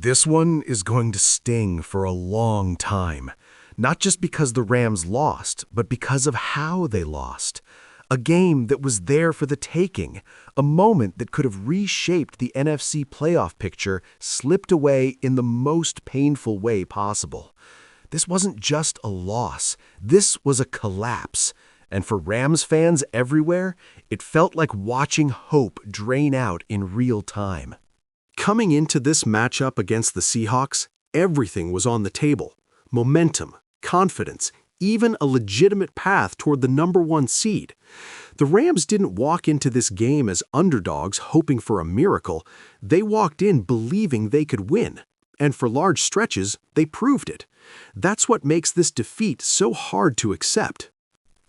This one is going to sting for a long time, not just because the Rams lost, but because of how they lost. A game that was there for the taking, a moment that could have reshaped the NFC playoff picture slipped away in the most painful way possible. This wasn't just a loss, this was a collapse. And for Rams fans everywhere, it felt like watching hope drain out in real time. Coming into this matchup against the Seahawks, everything was on the table. Momentum, confidence, even a legitimate path toward the #1 seed. The Rams didn't walk into this game as underdogs hoping for a miracle. They walked in believing they could win. And for large stretches, they proved it. That's what makes this defeat so hard to accept.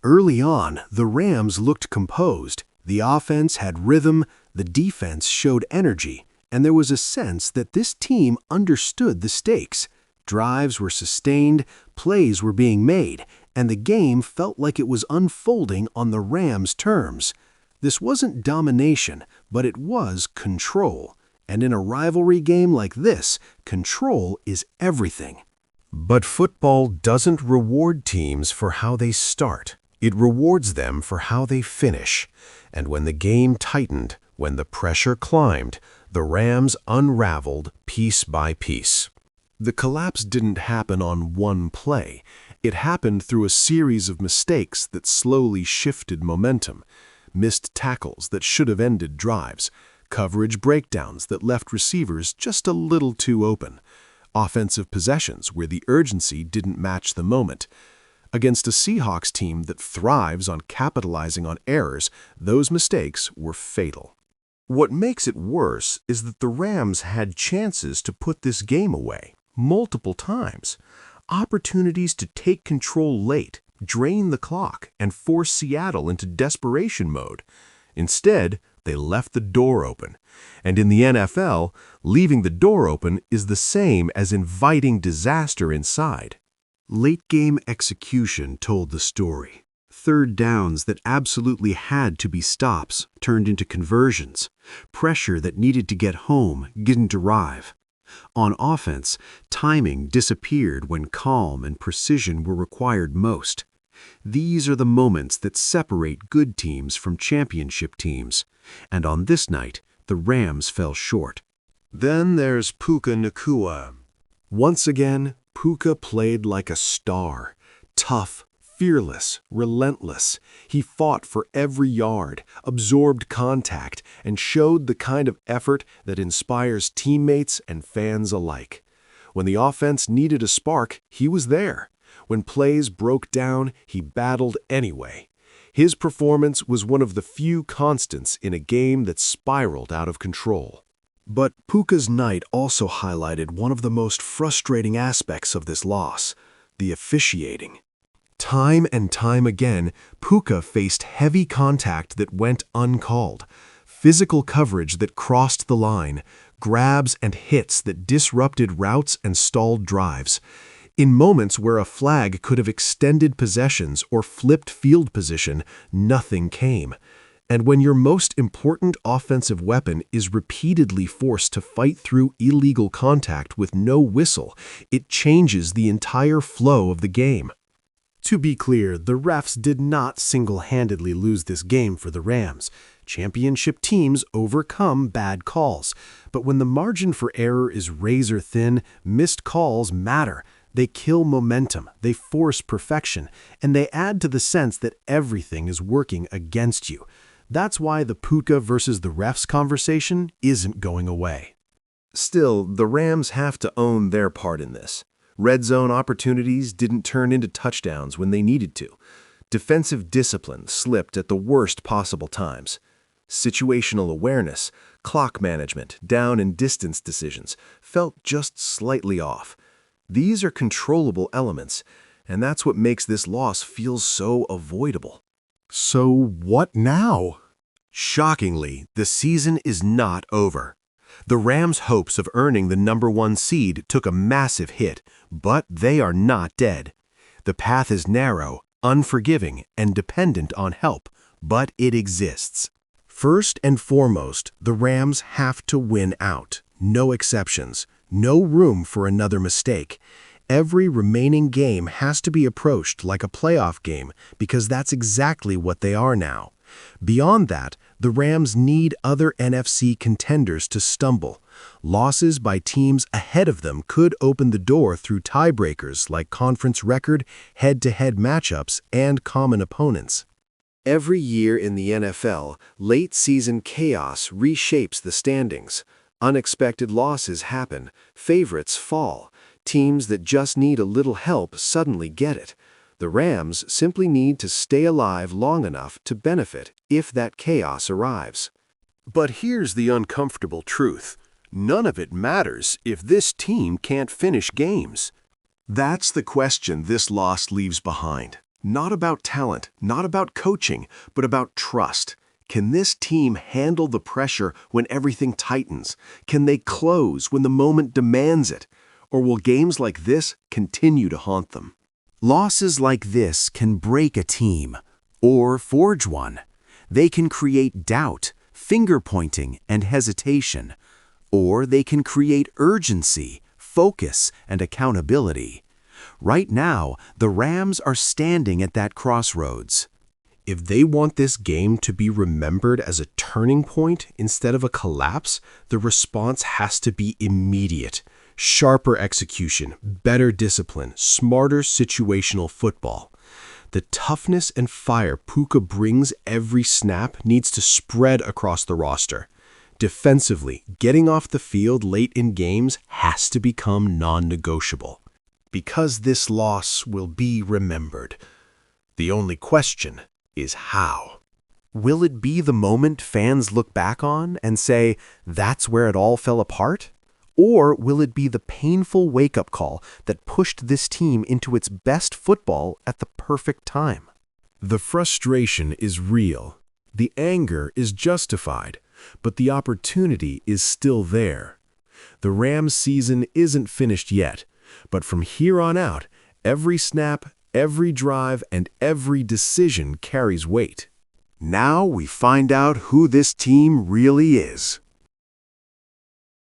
Early on, the Rams looked composed. The offense had rhythm, the defense showed energy, and there was a sense that this team understood the stakes. Drives were sustained, plays were being made, and the game felt like it was unfolding on the Rams' terms. This wasn't domination, but it was control. And in a rivalry game like this, control is everything. But football doesn't reward teams for how they start. It rewards them for how they finish. And when the game tightened, when the pressure climbed, the Rams unraveled piece by piece. The collapse didn't happen on one play. It happened through a series of mistakes that slowly shifted momentum. Missed tackles that should have ended drives. Coverage breakdowns that left receivers just a little too open. Offensive possessions where the urgency didn't match the moment. Against a Seahawks team that thrives on capitalizing on errors, those mistakes were fatal. What makes it worse is that the Rams had chances to put this game away, multiple times. Opportunities to take control late, drain the clock, and force Seattle into desperation mode. Instead, they left the door open. And in the NFL, leaving the door open is the same as inviting disaster inside. Late-game execution told the story. Third downs that absolutely had to be stops turned into conversions. Pressure that needed to get home didn't arrive. On offense, timing disappeared when calm and precision were required most. These are the moments that separate good teams from championship teams. And on this night, the Rams fell short. Then there's Puka Nacua. Once again, Puka played like a star. Tough, fearless, relentless. He fought for every yard, absorbed contact, and showed the kind of effort that inspires teammates and fans alike. When the offense needed a spark, he was there. When plays broke down, he battled anyway. His performance was one of the few constants in a game that spiraled out of control. But Puka's night also highlighted one of the most frustrating aspects of this loss, the officiating. Time and time again, Puka faced heavy contact that went uncalled, physical coverage that crossed the line, grabs and hits that disrupted routes and stalled drives. In moments where a flag could have extended possessions or flipped field position, nothing came. And when your most important offensive weapon is repeatedly forced to fight through illegal contact with no whistle, it changes the entire flow of the game. To be clear, the refs did not single-handedly lose this game for the Rams. Championship teams overcome bad calls. But when the margin for error is razor-thin, missed calls matter. They kill momentum, they force perfection, and they add to the sense that everything is working against you. That's why the Puka versus the refs conversation isn't going away. Still, the Rams have to own their part in this. Red zone opportunities didn't turn into touchdowns when they needed to. Defensive discipline slipped at the worst possible times. Situational awareness, clock management, down and distance decisions felt just slightly off. These are controllable elements, and that's what makes this loss feel so avoidable. So what now? Shockingly, the season is not over. The Rams' hopes of earning the #1 seed took a massive hit, but they are not dead. The path is narrow, unforgiving, and dependent on help, but it exists. First and foremost, the Rams have to win out. No exceptions. No room for another mistake. Every remaining game has to be approached like a playoff game because that's exactly what they are now. Beyond that, the Rams need other NFC contenders to stumble. Losses by teams ahead of them could open the door through tiebreakers like conference record, head-to-head matchups, and common opponents. Every year in the NFL, late-season chaos reshapes the standings. Unexpected losses happen, favorites fall. Teams that just need a little help suddenly get it. The Rams simply need to stay alive long enough to benefit if that chaos arrives. But here's the uncomfortable truth. None of it matters if this team can't finish games. That's the question this loss leaves behind. Not about talent, not about coaching, but about trust. Can this team handle the pressure when everything tightens? Can they close when the moment demands it? Or will games like this continue to haunt them? Losses like this can break a team, or forge one. They can create doubt, finger-pointing, and hesitation. Or they can create urgency, focus, and accountability. Right now, the Rams are standing at that crossroads. If they want this game to be remembered as a turning point instead of a collapse, the response has to be immediate. Sharper execution, better discipline, smarter situational football. The toughness and fire Puka brings every snap needs to spread across the roster. Defensively, getting off the field late in games has to become non-negotiable. Because this loss will be remembered. The only question is how. Will it be the moment fans look back on and say, that's where it all fell apart? Or will it be the painful wake-up call that pushed this team into its best football at the perfect time? The frustration is real. The anger is justified, but the opportunity is still there. The Rams' season isn't finished yet, but from here on out, every snap, every drive, and every decision carries weight. Now we find out who this team really is.